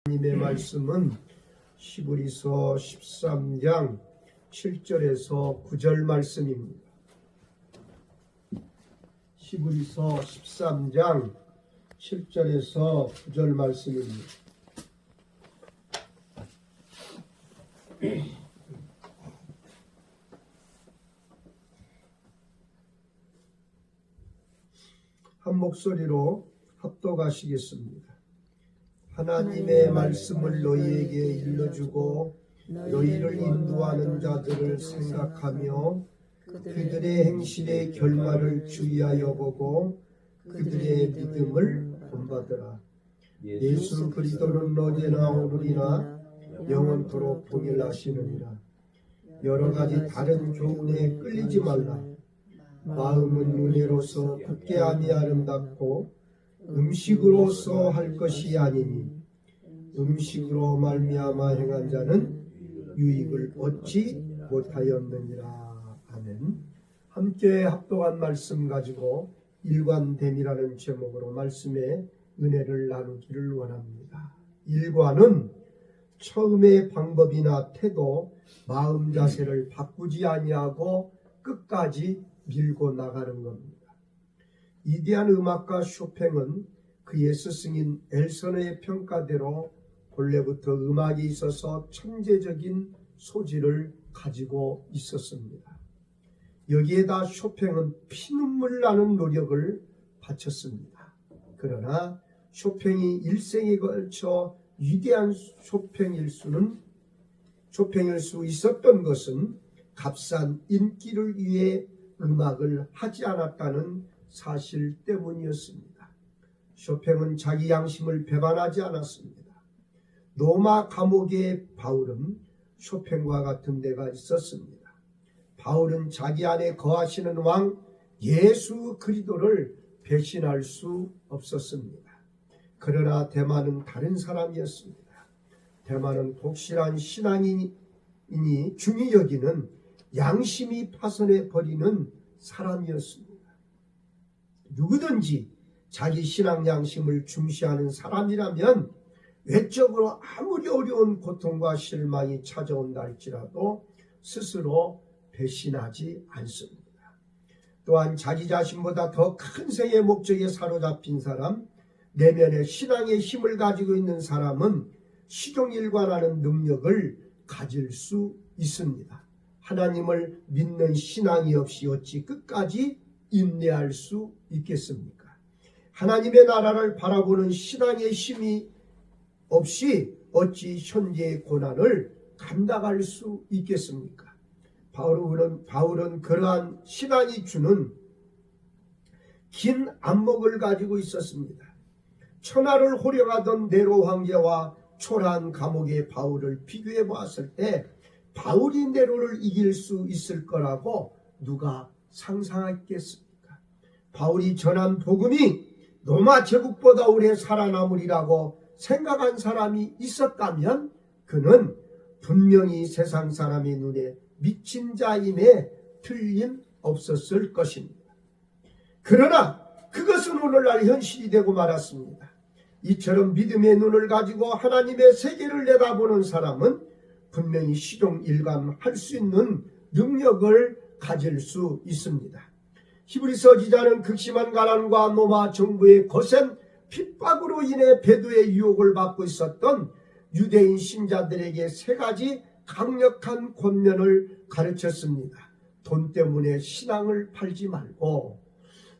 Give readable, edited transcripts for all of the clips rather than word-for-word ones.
하나님의 말씀은 히브리서 13장 7절에서 9절 말씀입니다. 히브리서 13장 7절에서 9절 말씀입니다. 한 목소리로 합독하시겠습니다. 하나님의 말씀을 너희에게 일러주고 너희를 인도하는 자들을 생각하며 그들의 행실의 결말을 주의하여 보고 그들의 믿음을 본받으라. 예수 그리스도는 어제나 오늘이나 영원토록 동일하시느니라. 여러 가지 다른 교훈에 끌리지 말라. 마음은 은혜로서 굳게 함이 아름답고 음식으로서 할 것이 아니니 음식으로 말미암아 행한 자는 유익을 얻지 못하였느니라. 아멘. 함께 합독한 말씀 가지고 일관됨이라는 제목으로 말씀의 은혜를 나누기를 원합니다. 일관은 처음의 방법이나 태도, 마음 자세를 바꾸지 아니하고 끝까지 밀고 나가는 겁니다. 위대한 음악가 쇼팽은 그의 스승인 엘서너의 평가대로 본래부터 음악에 있어서 천재적인 소질을 가지고 있었습니다. 여기에다 쇼팽은 피눈물 나는 노력을 바쳤습니다. 그러나 쇼팽이 일생에 걸쳐 위대한 쇼팽일 수 있었던 것은 값싼 인기를 위해 음악을 하지 않았다는 사실 때문이었습니다. 쇼팽은 자기 양심을 배반하지 않았습니다. 로마 감옥의 바울은 쇼팽과 같은 데가 있었습니다. 바울은 자기 안에 거하시는 왕 예수 그리스도를 배신할 수 없었습니다. 그러나 대만은 다른 사람이었습니다. 대만은 독실한 신앙인이 중히 여기는 양심이 파손해 버리는 사람이었습니다. 누구든지 자기 신앙 양심을 중시하는 사람이라면 외적으로 아무리 어려운 고통과 실망이 찾아온다 할지라도 스스로 배신하지 않습니다. 또한 자기 자신보다 더 큰 생의 목적에 사로잡힌 사람, 내면의 신앙의 힘을 가지고 있는 사람은 시종일관하는 능력을 가질 수 있습니다. 하나님을 믿는 신앙이 없이 어찌 끝까지 인내할 수 있겠습니까? 하나님의 나라를 바라보는 신앙의 힘이 없이 어찌 현재의 고난을 감당할 수 있겠습니까? 바울은 그러한 신앙이 주는 긴 안목을 가지고 있었습니다. 천하를 호령하던 네로 황제와 초라한 감옥의 바울을 비교해 보았을 때 바울이 네로를 이길 수 있을 거라고 누가 상상했겠습니까? 바울이 전한 복음이 로마 제국보다 오래 살아남으리라고 생각한 사람이 있었다면 그는 분명히 세상 사람의 눈에 미친 자임에 틀림없었을 것입니다. 그러나 그것은 오늘날 현실이 되고 말았습니다. 이처럼 믿음의 눈을 가지고 하나님의 세계를 내다보는 사람은 분명히 시종일관할 수 있는 능력을 가질 수 있습니다. 히브리서 기자는 극심한 가난과 로마 정부의 거센 핍박으로 인해 배도의 유혹을 받고 있었던 유대인 신자들에게 세 가지 강력한 권면을 가르쳤습니다. 돈 때문에 신앙을 팔지 말고,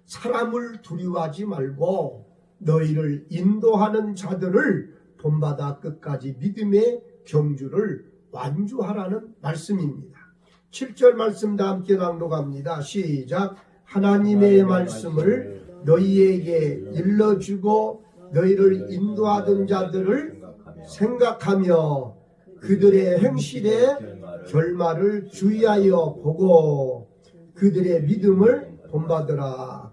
사람을 두려워하지 말고, 너희를 인도하는 자들을 본받아 끝까지 믿음의 경주를 완주하라는 말씀입니다. 7절 말씀 다 함께 낭독합니다. 시작. 하나님의 말씀을 너희에게 일러주고 너희를 인도하던 자들을 생각하며 그들의 행실의 결말을 주의하여 보고 그들의 믿음을 본받으라.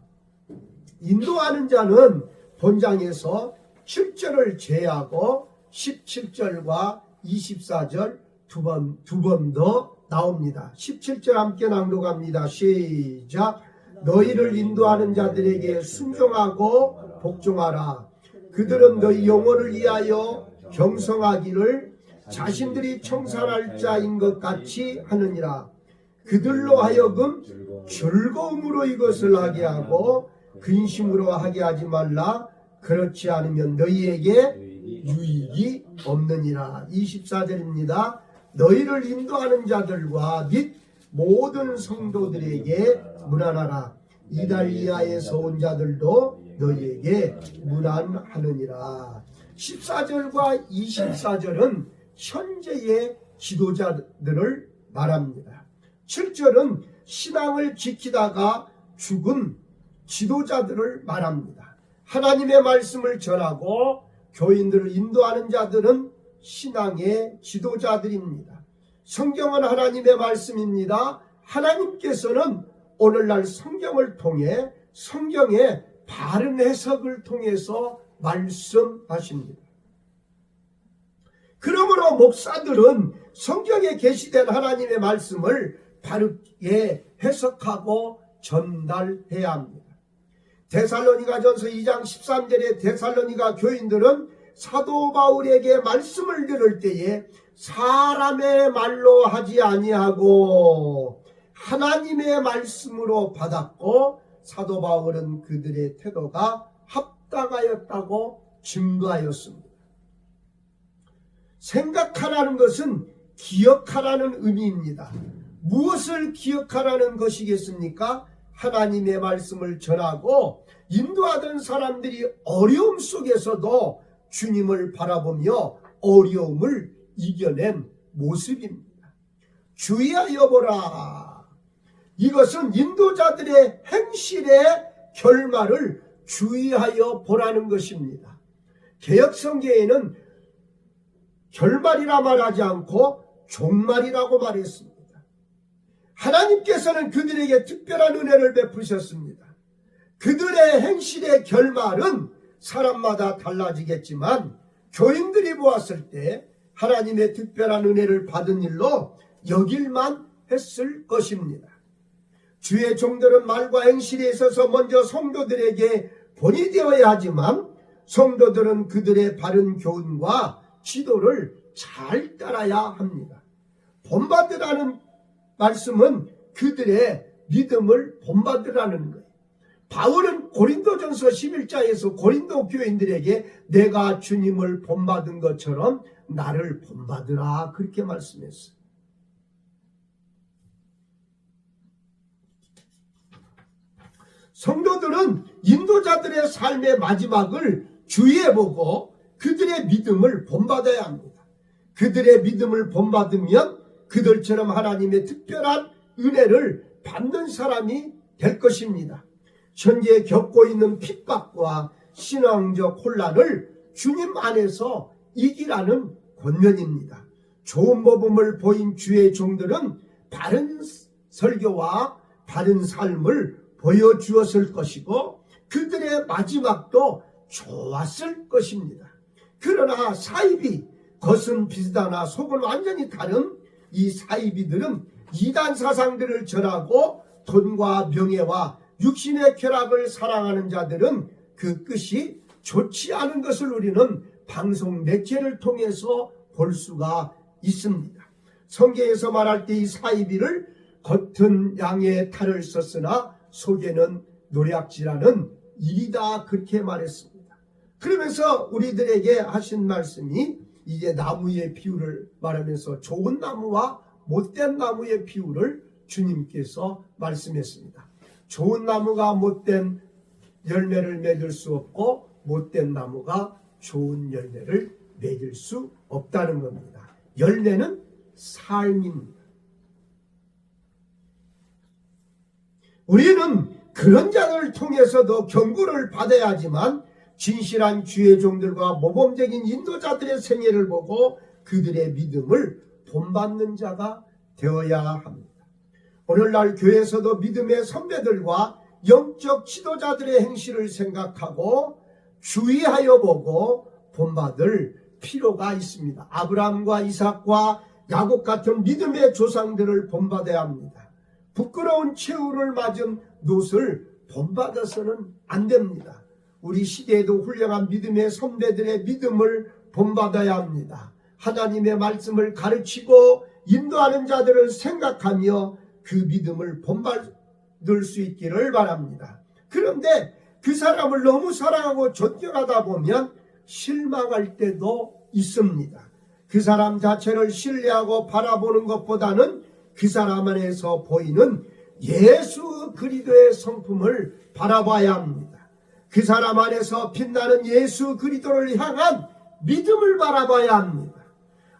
인도하는 자는 본장에서 7절을 제하고 17절과 24절 두 번 더 나옵니다. 17절 함께 낭독합니다. 시작. 너희를 인도하는 자들에게 순종하고 복종하라. 그들은 너희 영혼을 위하여 경성하기를 자신들이 청산할 자인 것 같이 하느니라. 그들로 하여금 즐거움으로 이것을 하게 하고 근심으로 하게 하지 말라. 그렇지 않으면 너희에게 유익이 없느니라. 24절입니다. 너희를 인도하는 자들과 및 모든 성도들에게 문안하라. 이달리아에서 온 자들도 너희에게 문안하느니라. 14절과 24절은 현재의 지도자들을 말합니다. 7절은 신앙을 지키다가 죽은 지도자들을 말합니다. 하나님의 말씀을 전하고 교인들을 인도하는 자들은 신앙의 지도자들입니다. 성경은 하나님의 말씀입니다. 하나님께서는 오늘날 성경을 통해 성경의 바른 해석을 통해서 말씀하십니다. 그러므로 목사들은 성경에 게시된 하나님의 말씀을 바르게 해석하고 전달해야 합니다. 데살로니가전서 2장 13절에 데살로니가 교인들은 사도 바울에게 말씀을 들을 때에 사람의 말로 하지 아니하고 하나님의 말씀으로 받았고 사도 바울은 그들의 태도가 합당하였다고 증거하였습니다. 생각하라는 것은 기억하라는 의미입니다. 무엇을 기억하라는 것이겠습니까? 하나님의 말씀을 전하고 인도하던 사람들이 어려움 속에서도 주님을 바라보며 어려움을 이겨낸 모습입니다. 주의하여 보라. 이것은 인도자들의 행실의 결말을 주의하여 보라는 것입니다. 개역성경에는 결말이라 말하지 않고 종말이라고 말했습니다. 하나님께서는 그들에게 특별한 은혜를 베푸셨습니다. 그들의 행실의 결말은 사람마다 달라지겠지만 교인들이 보았을 때 하나님의 특별한 은혜를 받은 일로 여길만 했을 것입니다. 주의 종들은 말과 행실에 있어서 먼저 성도들에게 본이 되어야 하지만 성도들은 그들의 바른 교훈과 지도를 잘 따라야 합니다. 본받으라는 말씀은 그들의 믿음을 본받으라는 거예요. 바울은 고린도전서 11장에서 고린도 교인들에게 내가 주님을 본받은 것처럼 나를 본받으라 그렇게 말씀했어요. 성도들은 인도자들의 삶의 마지막을 주의해보고 그들의 믿음을 본받아야 합니다. 그들의 믿음을 본받으면 그들처럼 하나님의 특별한 은혜를 받는 사람이 될 것입니다. 현재 겪고 있는 핍박과 신앙적 혼란을 주님 안에서 이기라는 권면입니다. 좋은 모범을 보인 주의 종들은 바른 설교와 바른 삶을 보여주었을 것이고 그들의 마지막도 좋았을 것입니다. 그러나 사이비, 겉은 비슷하나 속은 완전히 다른 이 사이비들은 이단 사상들을 전하고 돈과 명예와 육신의 쾌락을 사랑하는 자들은 그 끝이 좋지 않은 것을 우리는 방송 매체를 통해서 볼 수가 있습니다. 성경에서 말할 때 이 사이비를 겉은 양의 탈을 썼으나 속에는 노략질하는 일이다 그렇게 말했습니다. 그러면서 우리들에게 하신 말씀이 이제 나무의 비유를 말하면서 좋은 나무와 못된 나무의 비유를 주님께서 말씀했습니다. 좋은 나무가 못된 열매를 맺을 수 없고 못된 나무가 좋은 열매를 맺을 수 없다는 겁니다. 열매는 삶입니다. 우리는 그런 자들을 통해서도 경고를 받아야 하지만 진실한 주의 종들과 모범적인 인도자들의 생애를 보고 그들의 믿음을 본받는 자가 되어야 합니다. 오늘날 교회에서도 믿음의 선배들과 영적 지도자들의 행실을 생각하고 주의하여 보고 본받을 필요가 있습니다. 아브라함과 이삭과 야곱 같은 믿음의 조상들을 본받아야 합니다. 부끄러운 최후를 맞은 롯을 본받아서는 안 됩니다. 우리 시대에도 훌륭한 믿음의 선배들의 믿음을 본받아야 합니다. 하나님의 말씀을 가르치고 인도하는 자들을 생각하며 그 믿음을 본받을 수 있기를 바랍니다. 그런데 그 사람을 너무 사랑하고 존경하다 보면 실망할 때도 있습니다. 그 사람 자체를 신뢰하고 바라보는 것보다는 그 사람 안에서 보이는 예수 그리스도의 성품을 바라봐야 합니다. 그 사람 안에서 빛나는 예수 그리스도를 향한 믿음을 바라봐야 합니다.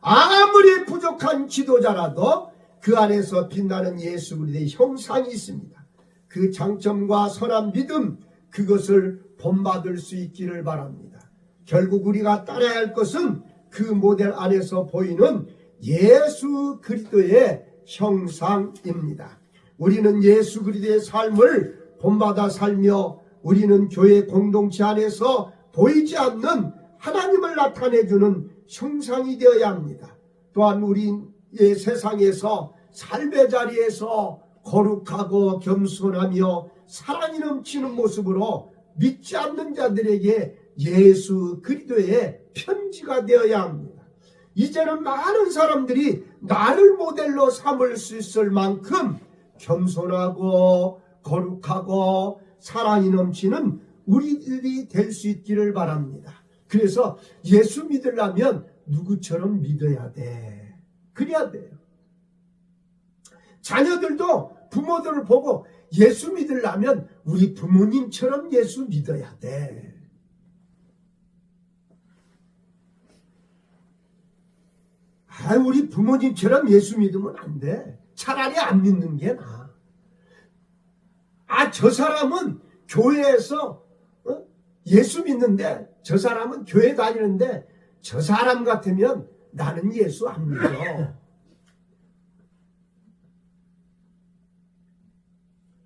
아무리 부족한 지도자라도 그 안에서 빛나는 예수 그리스도의 형상이 있습니다. 그 장점과 선한 믿음, 그것을 본받을 수 있기를 바랍니다. 결국 우리가 따라야 할 것은 그 모델 안에서 보이는 예수 그리스도의 형상입니다. 우리는 예수 그리스도의 삶을 본받아 살며 우리는 교회 공동체 안에서 보이지 않는 하나님을 나타내주는 형상이 되어야 합니다. 또한 우리의 세상에서 삶의 자리에서 거룩하고 겸손하며 사랑이 넘치는 모습으로 믿지 않는 자들에게 예수 그리스도의 편지가 되어야 합니다. 이제는 많은 사람들이 나를 모델로 삼을 수 있을 만큼 겸손하고 거룩하고 사랑이 넘치는 우리들이 될 수 있기를 바랍니다. 그래서 예수 믿으려면 누구처럼 믿어야 돼. 그래야 돼요. 자녀들도 부모들을 보고 예수 믿으려면 우리 부모님처럼 예수 믿어야 돼. 우리 부모님처럼 예수 믿으면 안 돼. 차라리 안 믿는 게 나아. 저 사람은 교회에서 예수 믿는데, 저 사람은 교회 다니는데 저 사람 같으면 나는 예수 안 믿어.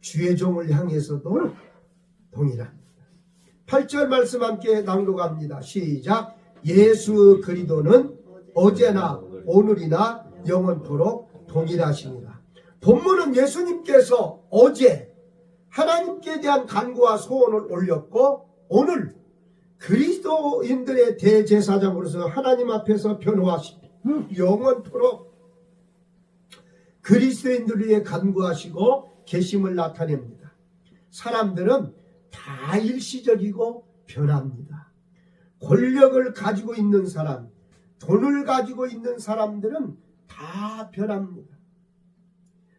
주의 종을 향해서도 동일합니다. 8절 말씀 함께 낭독합니다. 시작. 예수 그리스도는 어제나 오늘이나 영원토록 동일하시니라. 본문은 예수님께서 어제 하나님께 대한 간구와 소원을 올렸고, 오늘 그리스도인들의 대제사장으로서 하나님 앞에서 변호하시고 영원토록 그리스도인들을 위해 간구하시고 계심을 나타냅니다. 사람들은 다 일시적이고 변합니다. 권력을 가지고 있는 사람, 돈을 가지고 있는 사람들은 다 변합니다.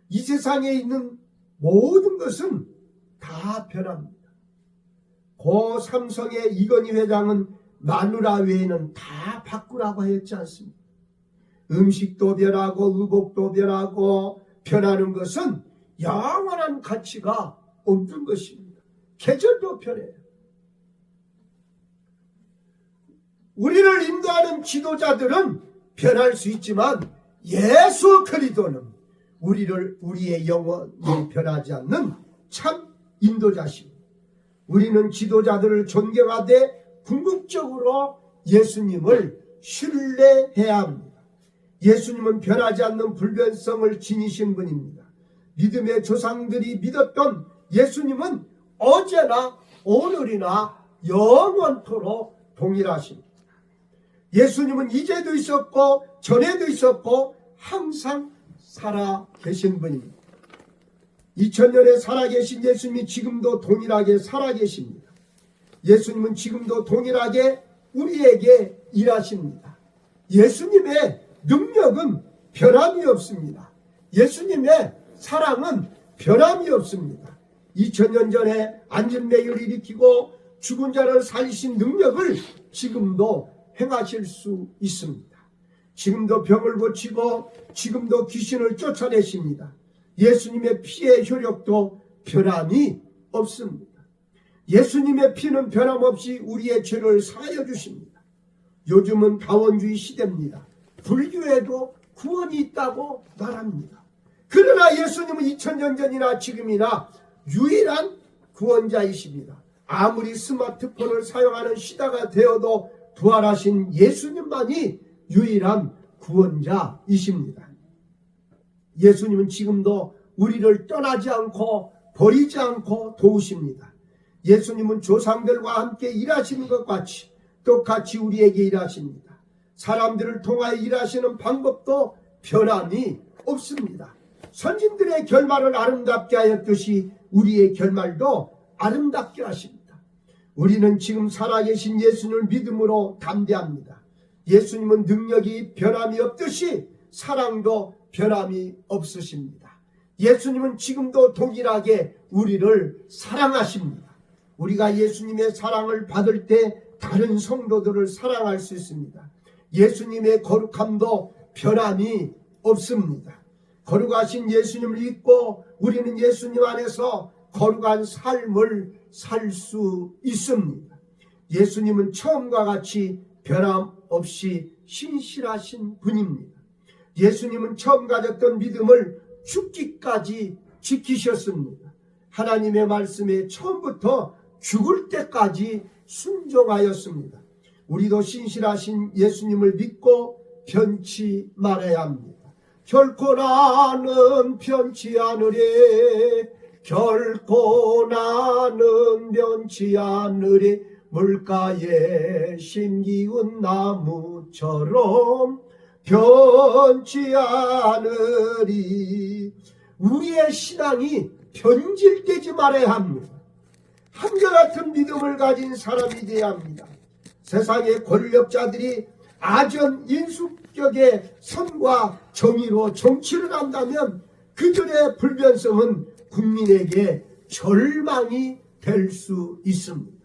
이 세상에 있는 모든 것은 다 변합니다. 고 삼성의 이건희 회장은 마누라 외에는 다 바꾸라고 했지 않습니까? 음식도 변하고 의복도 변하고 변하는 것은 영원한 가치가 없는 것입니다. 계절도 변해요. 우리를 인도하는 지도자들은 변할 수 있지만 예수 그리스도는 우리의 영혼이 변하지 않는 참 인도자십니다. 우리는 지도자들을 존경하되 궁극적으로 예수님을 신뢰해야 합니다. 예수님은 변하지 않는 불변성을 지니신 분입니다. 믿음의 조상들이 믿었던 예수님은 어제나 오늘이나 영원토록 동일하십니다. 예수님은 이제도 있었고 전에도 있었고 항상 살아 계신 분입니다. 2000년에 살아계신 예수님이 지금도 동일하게 살아계십니다. 예수님은 지금도 동일하게 우리에게 일하십니다. 예수님의 능력은 변함이 없습니다. 예수님의 사랑은 변함이 없습니다. 2000년 전에 안진매를 일으키고 죽은 자를 살리신 능력을 지금도 행하실 수 있습니다. 지금도 병을 고치고 지금도 귀신을 쫓아내십니다. 예수님의 피의 효력도 변함이 없습니다. 예수님의 피는 변함없이 우리의 죄를 사하여 주십니다. 요즘은 다원주의 시대입니다. 불교에도 구원이 있다고 말합니다. 그러나 예수님은 2000년 전이나 지금이나 유일한 구원자이십니다. 아무리 스마트폰을 사용하는 시대가 되어도 부활하신 예수님만이 유일한 구원자이십니다. 예수님은 지금도 우리를 떠나지 않고 버리지 않고 도우십니다. 예수님은 조상들과 함께 일하시는 것 같이 똑같이 우리에게 일하십니다. 사람들을 통하여 일하시는 방법도 변함이 없습니다. 선진들의 결말을 아름답게 하였듯이 우리의 결말도 아름답게 하십니다. 우리는 지금 살아계신 예수님을 믿음으로 담대합니다. 예수님은 능력이 변함이 없듯이 사랑도 변함이 없으십니다. 예수님은 지금도 동일하게 우리를 사랑하십니다. 우리가 예수님의 사랑을 받을 때 다른 성도들을 사랑할 수 있습니다. 예수님의 거룩함도 변함이 없습니다. 거룩하신 예수님을 믿고 우리는 예수님 안에서 거룩한 삶을 살 수 있습니다. 예수님은 처음과 같이 변함없이 신실하신 분입니다. 예수님은 처음 가졌던 믿음을 죽기까지 지키셨습니다. 하나님의 말씀에 처음부터 죽을 때까지 순종하였습니다. 우리도 신실하신 예수님을 믿고 변치 말아야 합니다. 결코 나는 변치 않으리, 결코 나는 변치 않으리, 물가에 심기운 나무처럼 변치 않으리. 우리의 신앙이 변질되지 말아야 합니다. 한결같은 믿음을 가진 사람이 되어야 합니다. 세상의 권력자들이 아전 인수격의 선과 정의로 정치를 한다면 그들의 불변성은 국민에게 절망이 될 수 있습니다.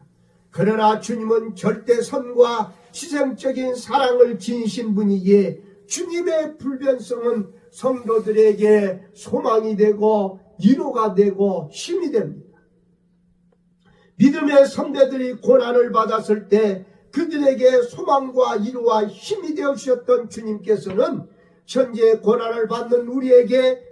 그러나 주님은 절대 선과 희생적인 사랑을 지니신 분이기에 주님의 불변성은 성도들에게 소망이 되고 위로가 되고 힘이 됩니다. 믿음의 선배들이 고난을 받았을 때 그들에게 소망과 위로와 힘이 되어 주셨던 주님께서는 현재 고난을 받는 우리에게